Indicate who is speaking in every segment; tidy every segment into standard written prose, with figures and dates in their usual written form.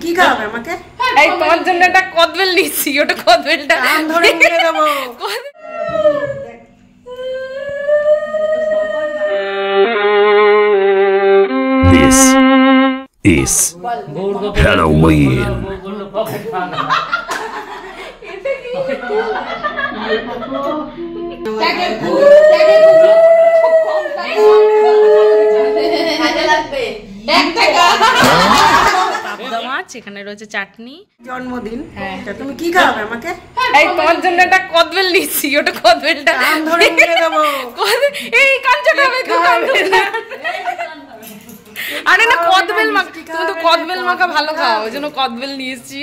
Speaker 1: কি খাবে আমাকে?
Speaker 2: এই তোমার জন্য একটা কদবেল নিচ্ছি, ওটা কদবেলটা
Speaker 1: কান ধরে মুড়ে দেবো।
Speaker 3: This is Halloween.
Speaker 2: এখানে রয়েছে চাটনি।
Speaker 1: জন্মদিন, তুমি কি খাবে আমাকে?
Speaker 2: এই তোমার জন্য একটা কদবেল নিচ্ছি, ওটা কদবেলটা
Speaker 1: কান ধরে মুড়ে দেবো।
Speaker 2: এই কাঞ্চা খাবে তো আরে না কদবেল মাখা, তুমি তো কদবেল মাখা ভালো খাও, ওই জন্য কদবেল নিয়েছি।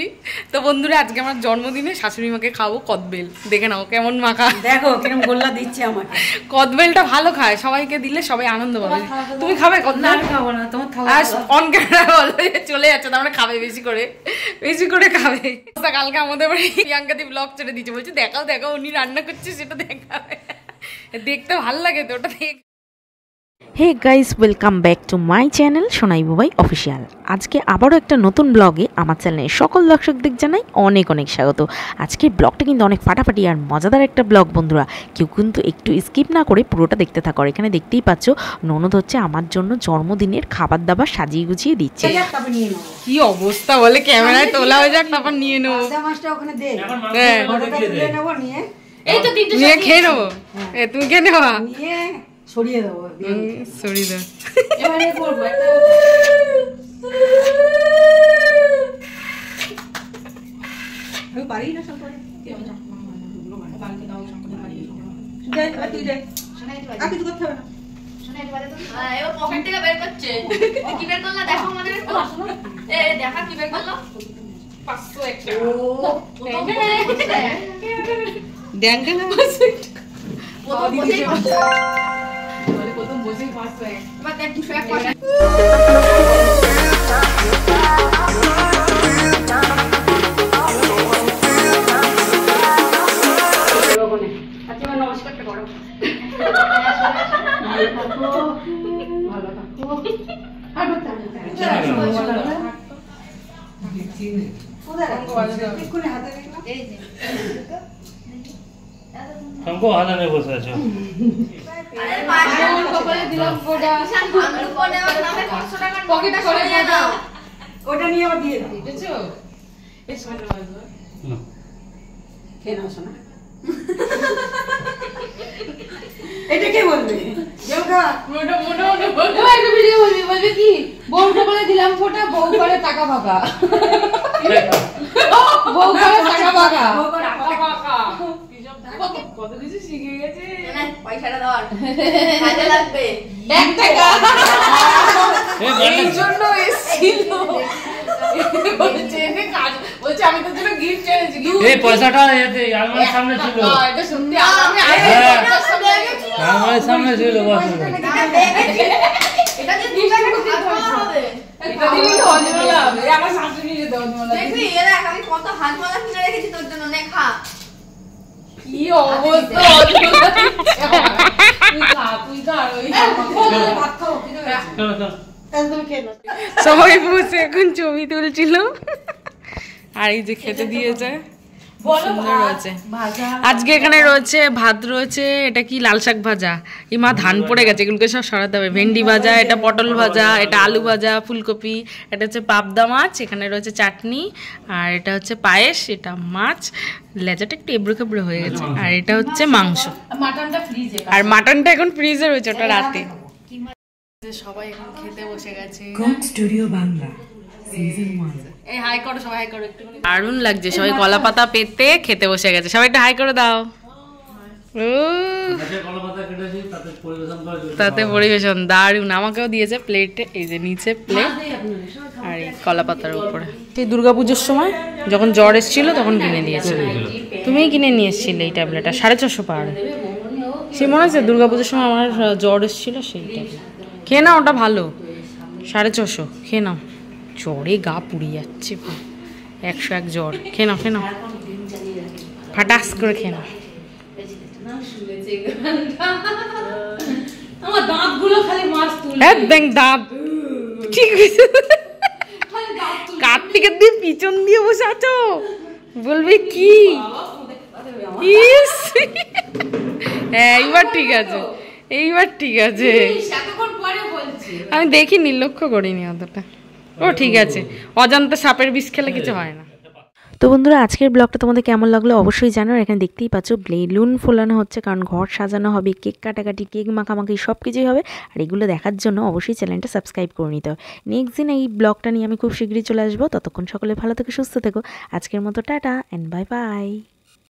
Speaker 2: তো বন্ধুরা আজকে আমার জন্মদিনে শাশুড়ি মাকে খাবো কদবেল, দেখে নাও কেমন মাখা,
Speaker 1: দেখো কিরকম গোল্লা দিচ্ছে আমাকে।
Speaker 2: কদবেলটা ভালো খায়, সবাইকে দিলে সবাই আনন্দ পাবে। তুমি খাবে কদবেল?
Speaker 1: খাবো না, তোমার
Speaker 2: আর অন ক্যামেরা বলে চলে যাচ্ছে, তার মানে খাবে বেশি করে, বেশি করে খাবে। কালকে আমাদের বাড়ি প্রিয়াঙ্কা দি ব্লগ ছেড়ে দিচ্ছে, বলছে দেখাও দেখাও উনি রান্না করছে সেটা দেখাবে, দেখতে ভালো লাগে তো ওটা দেখ।
Speaker 4: Hey guys, welcome back to my channel Sonai Bubai official. আজকে আবারও একটা নতুন ব্লগে আমার চ্যানেলের সকল দর্শকদের জানাই অনেক অনেক স্বাগত। আজকের ব্লগটা কিন্তু অনেক ফাটাফাটি আর মজাদার একটা ব্লগ বন্ধুরা, কেউ কিন্তু একটু স্কিপ না করে পুরোটা দেখতে থাকো। এখানে দেখতেই পাচ্ছ ননদ হচ্ছে আমার জন্য জন্মদিনের খাবার দাবার সাজিয়ে গুছিয়ে দিচ্ছে।
Speaker 2: কি অবস্থা বলে, ক্যামেরায় তোলা হয়ে যাক, তারপর নিয়ে নেবো, নিয়ে খেয়ে নেবো। তুমি খেয়ে নেওয়া
Speaker 1: সরিয়ে দেবো,
Speaker 2: সরিয়ে দেবো।
Speaker 1: এবারে করবো আমি পারি না সব করে কিছু করতে হবে না।
Speaker 5: हमको हाथा नहीं बोल सकते
Speaker 1: ওটা নিয়ে আবার দিয়ে দাও, খেয়ে নাও শোনা। এটা কে বলবে?
Speaker 6: বলবে কি বউটা বলে দিলাম ফোটা, বউ করে টাকা ফাঁকা, বউ করে টাকা ফাঁকা,
Speaker 2: কত কিছু শিখে গেছে।
Speaker 6: পয়সাটা দেওয়ার কাজে লাগবে 1 টাকা,
Speaker 2: এই জন্য এসেছিল। বলছে আমি তোর জন্য গিফট এনেছি।
Speaker 5: এই পয়সাটা আমার সামনে ছিল,
Speaker 2: এটা সত্যি
Speaker 5: আমার সামনে ছিল বস।
Speaker 6: এটা যে 2 টাকা হবে,
Speaker 2: এটা দিলে তো অজমলা হবে। আমার শাশুড়ি নিয়ে যেতে অজমলা।
Speaker 6: দেখবি এরা আমি কত হাজমলা কিনে রেখেছি তোর জন্য, নে খা।
Speaker 2: কি অবস্থা অজমলা, তুই খা ওই ভাত খাও। সবাই বসে এখন ছবি তুলছিল, আর এই যে খেতে দিয়েছে রয়েছে। আজকে এখানে রয়েছে ভাত, রয়েছে এটা কি লাল শাক ভাজা, এই মা ধান পড়ে গেছে, এগুলোকে সব সরাতে হবে। ভেন্ডি ভাজা, এটা পটল ভাজা, এটা আলু ভাজা, ফুলকপি, এটা হচ্ছে পাবদা মাছ, এখানে রয়েছে চাটনি, আর এটা হচ্ছে পায়েস, এটা মাছ, লেজাটা একটু এবড়ো খেবড়ো হয়ে গেছে, আর এটা হচ্ছে মাংস, আর মাটনটা এখন ফ্রিজে রয়েছে, ওটা রাতে। সবাই এখন খেতে বসে গেছে।
Speaker 1: Studio Bangla season 1।
Speaker 2: এই হাই করো সবাই, হাই করো একটু। দারুণ লাগছে, সবাই কলা পাতা পেতে খেতে বসে গেছে, সবাই একটু হাই করে দাও। তাতে পরিবেশন দারুণ, আমাকেও দিয়েছে প্লেটে, এই যে নিচে প্লেট আর এই কলা পাতার উপরে। সেই দুর্গাপুজোর সময় যখন জ্বর এসেছিল তখন কিনে দিয়েছে, তুমিই কিনে নিয়ে এসেছিলে এই ট্যাবলেটটা, 450 পার। সে মনে আছে দুর্গাপুজোর সময় আমার জ্বর এসেছিল, সেই ট্যাবলেট খেয়ে নাও, ওটা ভালো, 450 খেয়ে নাও। জ্বরে গা পুড়ে যাচ্ছে, 101 জ্বর, খেয়ে নাও, খেয়ে নাও, ফাটাস করে খেয়ে নাও।
Speaker 6: আমার দাঁতগুলো খালি মাছ তুলে,
Speaker 2: একদম দাঁত ঠিক কার্তিকের দিন পিছন দিয়ে বসে আছো, বলবে কি? ইস, হ্যাঁ এইবার ঠিক আছে, এইবার ঠিক আছে। আমি দেখিনি, লক্ষ্য করিনি অতটা। ও ঠিক আছে, অজান্তা সাপের বিষ খেলে কিছু হয় না।
Speaker 4: তো বন্ধুরা আজকের ব্লগটা তোমাদের কেমন লাগলো অবশ্যই জানো। এখানে দেখতেই পাচ্ছ বেলুন ফোলানো হচ্ছে, কারণ ঘর সাজানো হবে, কেক কাটাকাটি, কেক মাখামাখি সব কিছুই হবে। আর এগুলো দেখার জন্য অবশ্যই চ্যানেলটা সাবস্ক্রাইব করে নিতে হবে। নেক্সট দিন এই ব্লগটা নিয়ে আমি খুব শীঘ্রই চলে আসবো। ততক্ষণ সকলে ভালো থেকো, সুস্থ থেকো। আজকের মতো টাটা অ্যান্ড বাই বাই।